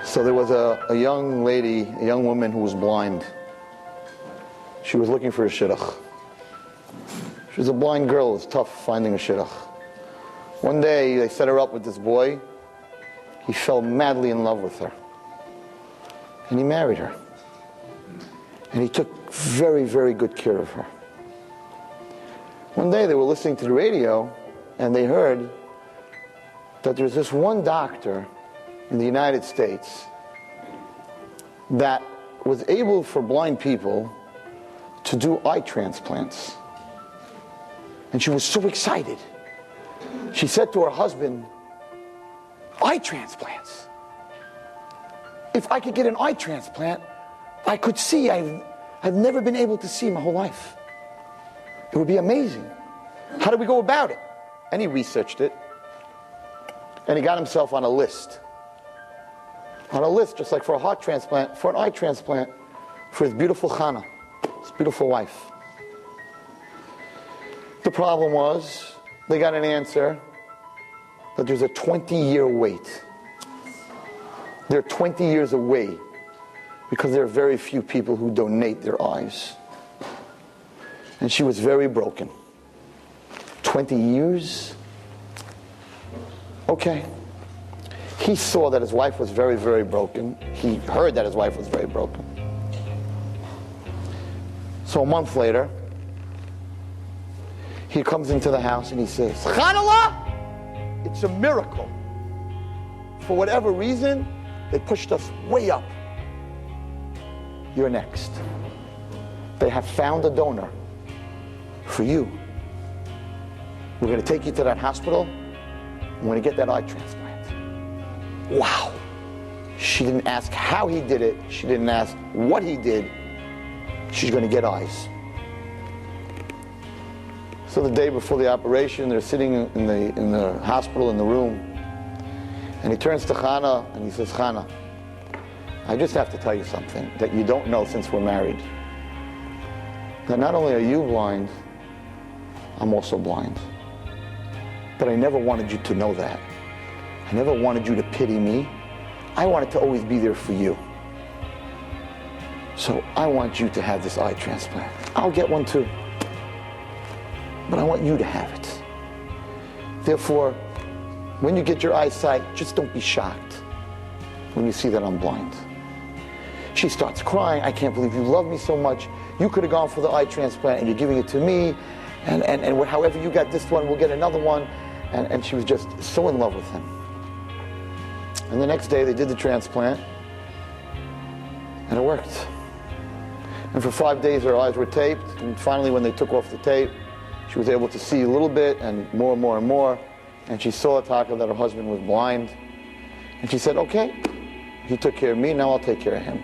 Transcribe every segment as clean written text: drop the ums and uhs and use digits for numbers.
So there was a young lady, a young woman who was blind. She was looking for a shidduch. She was a blind girl. It was tough finding a shidduch. One day they set her up with this boy. He fell madly in love with her. And he married her. And he took very, very good care of her. One day they were listening to the radio and they heard that there's this one doctor in the United States that was able for blind people to do eye transplants. And she was so excited. She said to her husband, eye transplants. If I could get an eye transplant, I could see. I've never been able to see my whole life. It would be amazing. How do we go about it? And he researched it. And he got himself on a list. On a list, just like for a heart transplant, for an eye transplant, for his beautiful Chana, his beautiful wife. The problem was, they got an answer that there's a 20-year wait. They're 20 years away because there are very few people who donate their eyes. And she was very broken. 20 years? Okay. He saw that his wife was very, very broken. He heard that his wife was very broken. So a month later, he comes into the house and he says, Chanallah, it's a miracle. For whatever reason, they pushed us way up. You're next. They have found a donor for you. We're going to take you to that hospital. We're going to get that eye transplant. Wow. She didn't ask how he did it. She didn't ask what he did. She's going to get eyes. So the day before the operation, they're sitting in the hospital in the room. And he turns to Chana and he says, Chana, I just have to tell you something that you don't know since we're married. That not only are you blind, I'm also blind. But I never wanted you to know that. I never wanted you to pity me. I wanted to always be there for you. So I want you to have this eye transplant. I'll get one too. But I want you to have it. Therefore, when you get your eyesight, just don't be shocked when you see that I'm blind. She starts crying. I can't believe you love me so much. You could have gone for the eye transplant and you're giving it to me. And however you got this one, we'll get another one. And she was just so in love with him. And the next day they did the transplant. And it worked. And for 5 days her eyes were taped. And finally when they took off the tape, she was able to see a little bit and more and more and more. And she saw Taka that her husband was blind. And she said, okay, he took care of me, now I'll take care of him.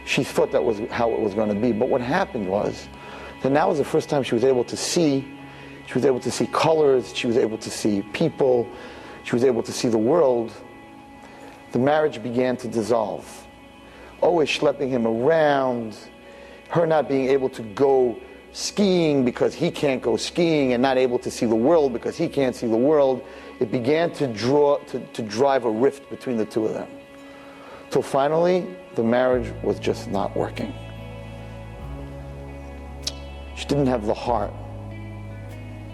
She thought that was how it was going to be. But what happened was that now was the first time she was able to see. She was able to see colors. She was able to see people. She was able to see the world. The marriage began to dissolve. Always schlepping him around. Her not being able to go skiing because he can't go skiing, and not able to see the world because he can't see the world. It began to drive a rift between the two of them. Till finally, the marriage was just not working. She didn't have the heart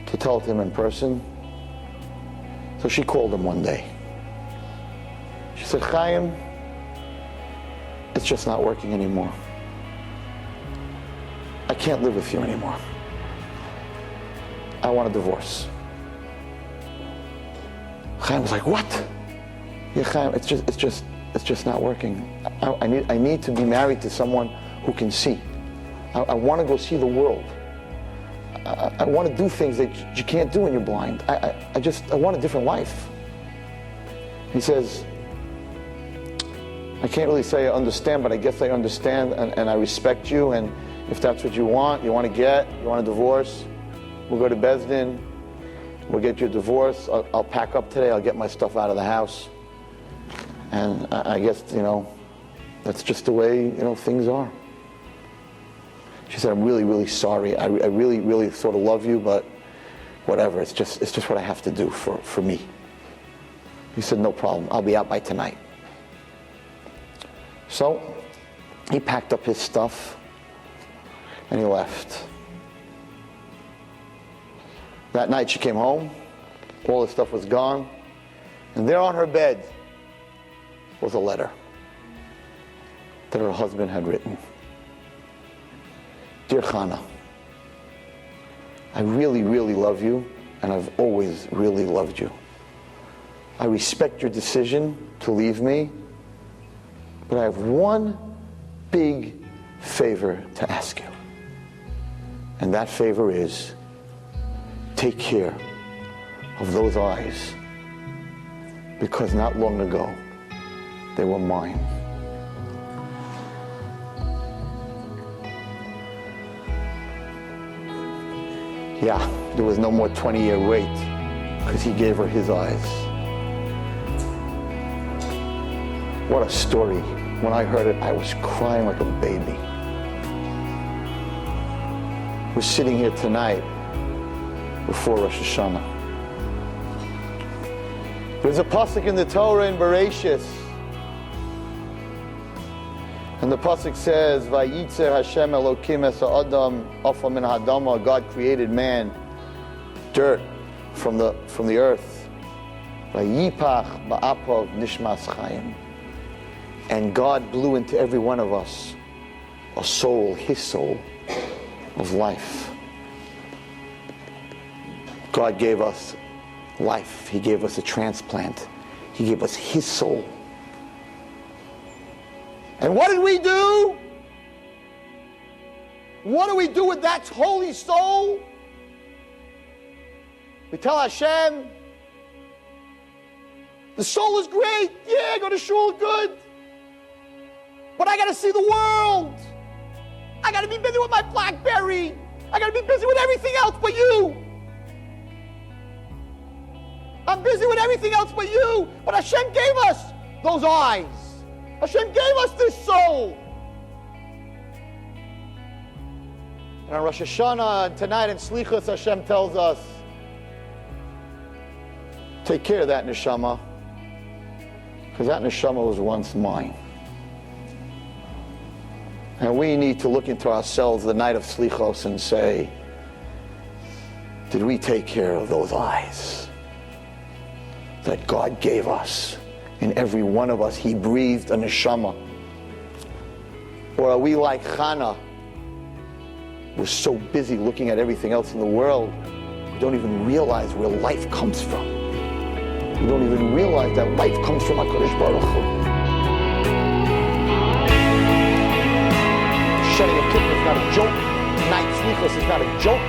to tell it to him in person. So she called him one day. She said, Chaim, it's just not working anymore. I can't live with you anymore. I want a divorce. Chaim was like, what? Yeah, Chaim, it's just not working. I need to be married to someone who can see. I want to go see the world. I want to do things that you can't do when you're blind. I want a different life. He says, I can't really say I understand, but I guess I understand and I respect you, and if that's what you want to you want a divorce, we'll go to Beis Din, we'll get you a divorce, I'll pack up today, I'll get my stuff out of the house. And I guess, that's just the way, things are. She said, I'm really, really sorry. I really, really sort of love you, but whatever, it's just what I have to do for me. He said, no problem, I'll be out by tonight. So he packed up his stuff and he left. That night she came home, all the stuff was gone, and there on her bed was a letter that her husband had written. Dear Chana, I really, really love you, and I've always really loved you. I respect your decision to leave me, but I have one big favor to ask you. And that favor is, take care of those eyes, because not long ago, they were mine. Yeah, there was no more 20-year wait, because he gave her his eyes. What a story. When I heard it, I was crying like a baby. We're sitting here tonight before Rosh Hashanah. There's a pasuk in the Torah in Bereshis, and the pasuk says, "Vayitzer Hashem Elokim es ha'adam afa min ha'adama." God created man, dirt from the earth. Vayipach ba'apav nishmas chayim. And God blew into every one of us a soul, His soul of life. God gave us life. He gave us a transplant. He gave us His soul. And what did we do? What do we do with that holy soul? We tell Hashem, the soul is great. Yeah, go to shul, good. But I got to see the world. I got to be busy with my BlackBerry. I got to be busy with everything else but you. I'm busy with everything else but you. But Hashem gave us those eyes. Hashem gave us this soul. And on Rosh Hashanah, tonight in Slichos, Hashem tells us, take care of that neshama, because that neshama was once mine. And we need to look into ourselves the night of Slichos and say, did we take care of those eyes that God gave us? In every one of us, He breathed a neshama. Or are we like Chana? We're so busy looking at everything else in the world, we don't even realize where life comes from. We don't even realize that life comes from HaKadosh Baruch Hu. Shedding a kippur is not a joke. Tonight, Slichos is not a joke.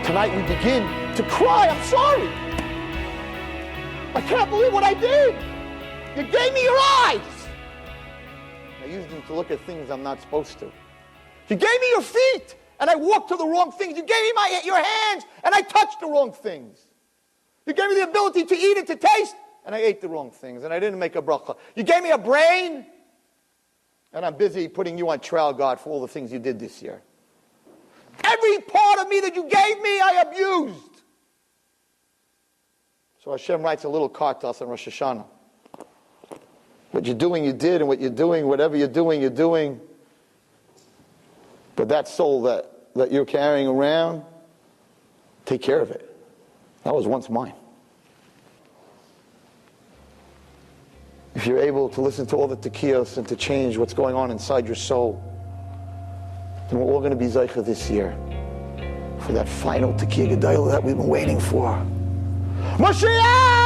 Tonight we begin to cry, I'm sorry. I can't believe what I did. You gave me your eyes. I used them to look at things I'm not supposed to. You gave me your feet, and I walked to the wrong things. You gave me your hands, and I touched the wrong things. You gave me the ability to eat and to taste, and I ate the wrong things, and I didn't make a bracha. You gave me a brain, and I'm busy putting you on trial, God, for all the things you did this year. Every part of me that you gave me, I abused. So Hashem writes a little card to us on Rosh Hashanah. What you're doing, you did, and what you're doing, whatever you're doing, you're doing. But that soul that you're carrying around, take care of it. That was once mine. If you're able to listen to all the tekiyos and to change what's going on inside your soul, then we're all going to be zeicha this year for that final tekiyah gedolah that we've been waiting for. Mashiach!